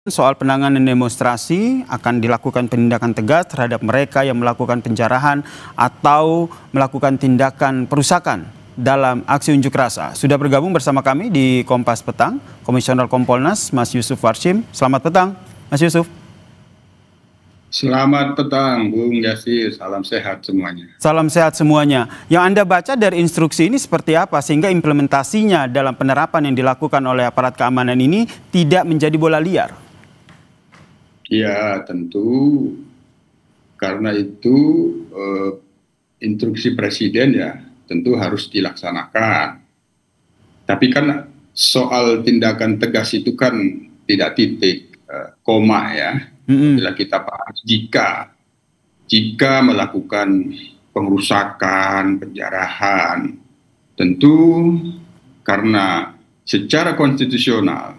Soal penanganan demonstrasi akan dilakukan penindakan tegas terhadap mereka yang melakukan penjarahan atau melakukan tindakan perusakan dalam aksi unjuk rasa. Sudah bergabung bersama kami di Kompas Petang, Komisioner Kompolnas Mas Yusuf Warshim. Selamat petang, Mas Yusuf. Selamat petang, Bung Yasir. Salam sehat semuanya. Salam sehat semuanya. Yang Anda baca dari instruksi ini seperti apa sehingga implementasinya dalam penerapan yang dilakukan oleh aparat keamanan ini tidak menjadi bola liar? Ya, tentu karena itu instruksi presiden ya tentu harus dilaksanakan. Tapi kan soal tindakan tegas itu kan tidak titik, koma ya. Bila kita bahas jika melakukan pengrusakan, penjarahan, tentu karena secara konstitusional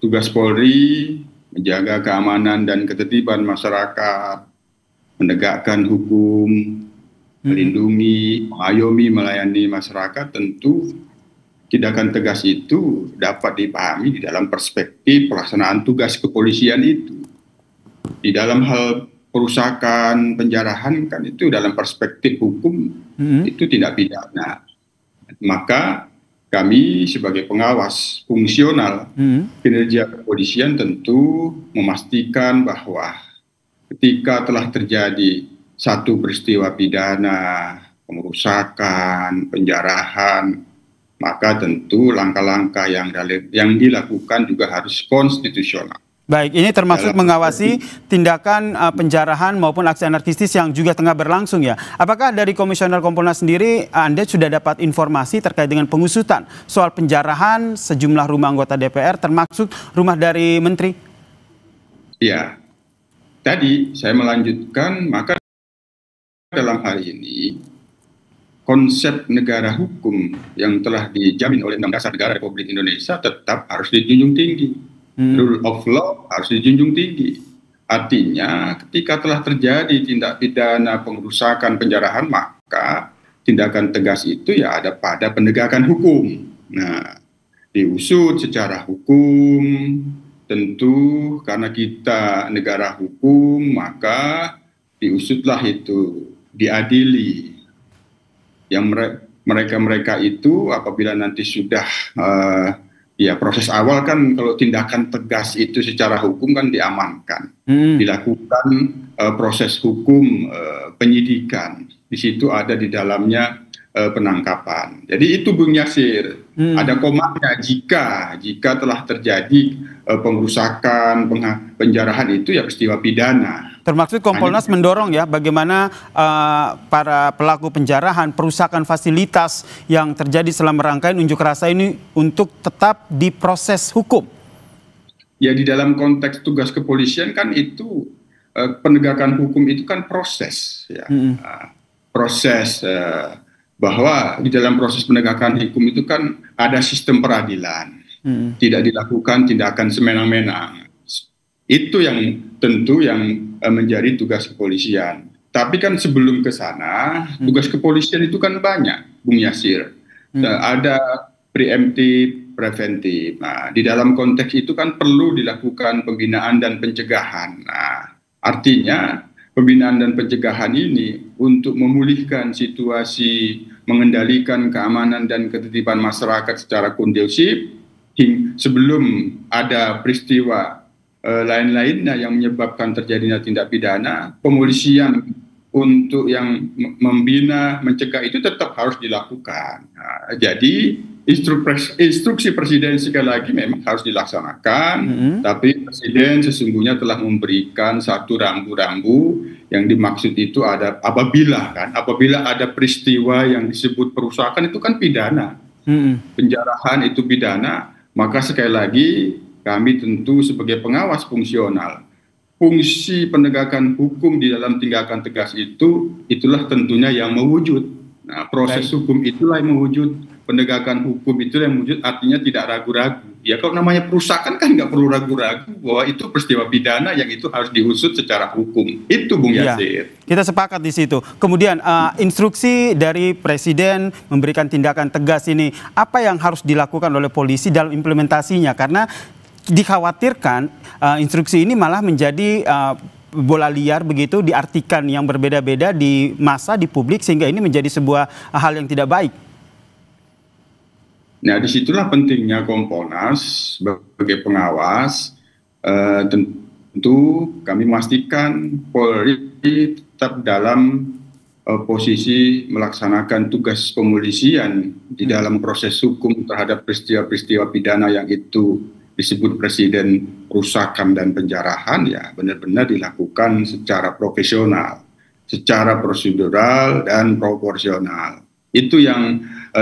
tugas Polri menjaga keamanan dan ketertiban masyarakat, menegakkan hukum, melindungi, mengayomi, melayani masyarakat, tentu tindakan tegas itu dapat dipahami di dalam perspektif pelaksanaan tugas kepolisian itu. Di dalam hal perusakan, penjarahan kan itu dalam perspektif hukum itu tidak pidana. Maka kami sebagai pengawas fungsional kinerja kepolisian tentu memastikan bahwa ketika telah terjadi satu peristiwa pidana, pengerusakan, penjarahan, maka tentu langkah-langkah yang dilakukan juga harus konstitusional. Baik, ini termasuk mengawasi tindakan penjarahan maupun aksi anarkistis yang juga tengah berlangsung ya. Apakah dari Komisioner Kompolnas sendiri Anda sudah dapat informasi terkait dengan pengusutan soal penjarahan sejumlah rumah anggota DPR termasuk rumah dari Menteri? Ya, tadi saya melanjutkan, maka dalam hal ini konsep negara hukum yang telah dijamin oleh Undang-Undang Dasar Negara Republik Indonesia tetap harus dijunjung tinggi. Rule of law harus dijunjung tinggi. Artinya ketika telah terjadi tindak pidana pengerusakan, penjarahan, maka tindakan tegas itu ya ada pada penegakan hukum. Nah, diusut secara hukum, tentu karena kita negara hukum, maka diusutlah itu, diadili. Yang mereka itu apabila nanti sudah ya proses awal kan kalau tindakan tegas itu secara hukum kan diamankan, dilakukan proses hukum penyidikan, di situ ada di dalamnya penangkapan. Jadi itu Bung Yasir, ada komanya jika telah terjadi pengerusakan, penjarahan itu ya peristiwa pidana. Termasuk Kompolnas mendorong ya bagaimana para pelaku penjarahan, perusakan fasilitas yang terjadi selama rangkaian unjuk rasa ini untuk tetap diproses hukum. Ya di dalam konteks tugas kepolisian kan itu penegakan hukum itu kan proses ya. Proses bahwa di dalam proses penegakan hukum itu kan ada sistem peradilan. Tidak dilakukan tindakan semena-mena. Itu yang tentu yang menjadi tugas kepolisian. Tapi kan sebelum ke sana, tugas kepolisian itu kan banyak, Bung Yasir. Ada preemptif, preventif. Nah, di dalam konteks itu kan perlu dilakukan pembinaan dan pencegahan. Nah, artinya pembinaan dan pencegahan ini untuk memulihkan situasi, mengendalikan keamanan dan ketertiban masyarakat secara kondusif sebelum ada peristiwa lain-lainnya yang menyebabkan terjadinya tindak pidana, pemolisian untuk yang membina, mencegah itu tetap harus dilakukan. Nah, jadi instruksi presiden sekali lagi memang harus dilaksanakan, tapi presiden sesungguhnya telah memberikan satu rambu-rambu yang dimaksud itu ada apabila ada peristiwa yang disebut perusakan itu kan pidana, penjarahan itu pidana, maka sekali lagi kami tentu sebagai pengawas fungsional, fungsi penegakan hukum di dalam tindakan tegas itulah tentunya yang mewujud. Nah, proses hukum itulah yang mewujud, penegakan hukum itulah yang mewujud, artinya tidak ragu-ragu. Ya kalau namanya perusakan kan nggak perlu ragu-ragu bahwa itu peristiwa pidana yang itu harus diusut secara hukum. Itu Bung Yasir. Ya, kita sepakat di situ. Kemudian instruksi dari Presiden memberikan tindakan tegas ini, apa yang harus dilakukan oleh polisi dalam implementasinya? Karena dikhawatirkan instruksi ini malah menjadi bola liar begitu, diartikan yang berbeda-beda di massa, di publik, sehingga ini menjadi sebuah hal yang tidak baik. Nah, disitulah pentingnya Kompolnas sebagai pengawas. Tentu kami memastikan Polri tetap dalam posisi melaksanakan tugas pemolisian di dalam proses hukum terhadap peristiwa-peristiwa pidana yang itu disebut Presiden perusakan dan penjarahan, ya benar-benar dilakukan secara profesional, secara prosedural dan proporsional. Itu yang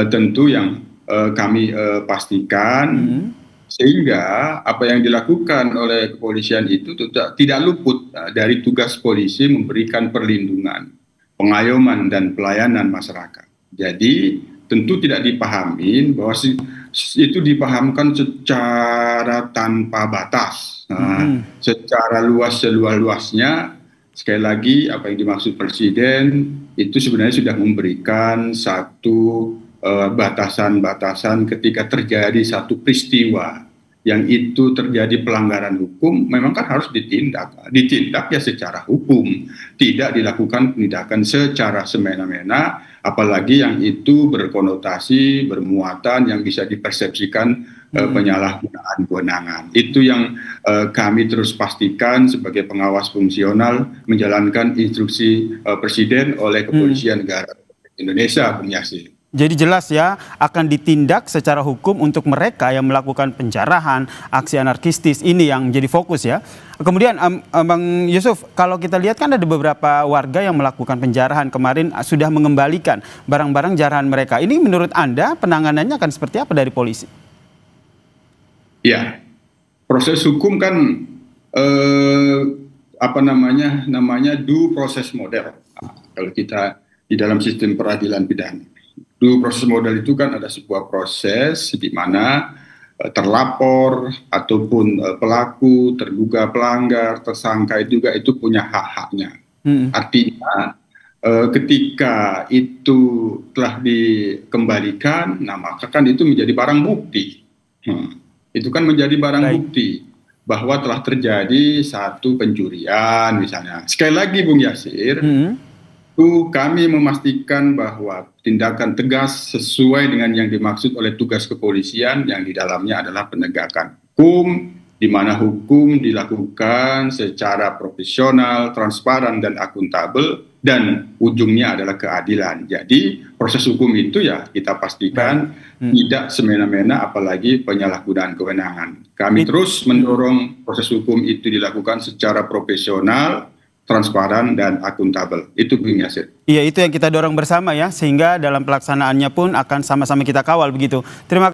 tentu yang kami pastikan, sehingga apa yang dilakukan oleh kepolisian itu tidak luput dari tugas polisi memberikan perlindungan, pengayoman dan pelayanan masyarakat. Jadi tentu tidak dipahami bahwa itu dipahamkan secara tanpa batas, secara luas seluas-luasnya. Sekali lagi, apa yang dimaksud Presiden itu sebenarnya sudah memberikan satu batasan-batasan ketika terjadi satu peristiwa yang itu terjadi pelanggaran hukum, memang kan harus ditindak ya secara hukum, tidak dilakukan penindakan secara semena-mena, apalagi yang itu berkonotasi, bermuatan yang bisa dipersepsikan penyalahgunaan kewenangan. Itu yang kami terus pastikan sebagai pengawas fungsional menjalankan instruksi Presiden oleh Kepolisian Negara Indonesia, Bung Yasir. Jadi jelas ya, akan ditindak secara hukum untuk mereka yang melakukan penjarahan, aksi anarkistis, ini yang jadi fokus ya. Kemudian Bang Yusuf, kalau kita lihat kan ada beberapa warga yang melakukan penjarahan kemarin sudah mengembalikan barang-barang jarahan mereka. Ini menurut Anda penanganannya akan seperti apa dari polisi? Ya, proses hukum kan namanya due process model. Kalau kita di dalam sistem peradilan pidana. Due proses model itu kan ada sebuah proses di mana terlapor ataupun pelaku, terduga pelanggar, tersangka juga itu punya hak-haknya. Artinya ketika itu telah dikembalikan, nah maka kan itu menjadi barang bukti. Itu kan menjadi barang bukti bahwa telah terjadi satu pencurian misalnya. Sekali lagi Bung Yasir, kami memastikan bahwa tindakan tegas sesuai dengan yang dimaksud oleh tugas kepolisian yang di dalamnya adalah penegakan hukum, di mana hukum dilakukan secara profesional, transparan, dan akuntabel, dan ujungnya adalah keadilan. Jadi proses hukum itu ya kita pastikan tidak semena-mena, apalagi penyalahgunaan kewenangan. Kami terus mendorong proses hukum itu dilakukan secara profesional, transparan dan akuntabel. Itu Bung Yasir. Iya, itu yang kita dorong bersama ya, sehingga dalam pelaksanaannya pun akan sama-sama kita kawal begitu. Terima kasih.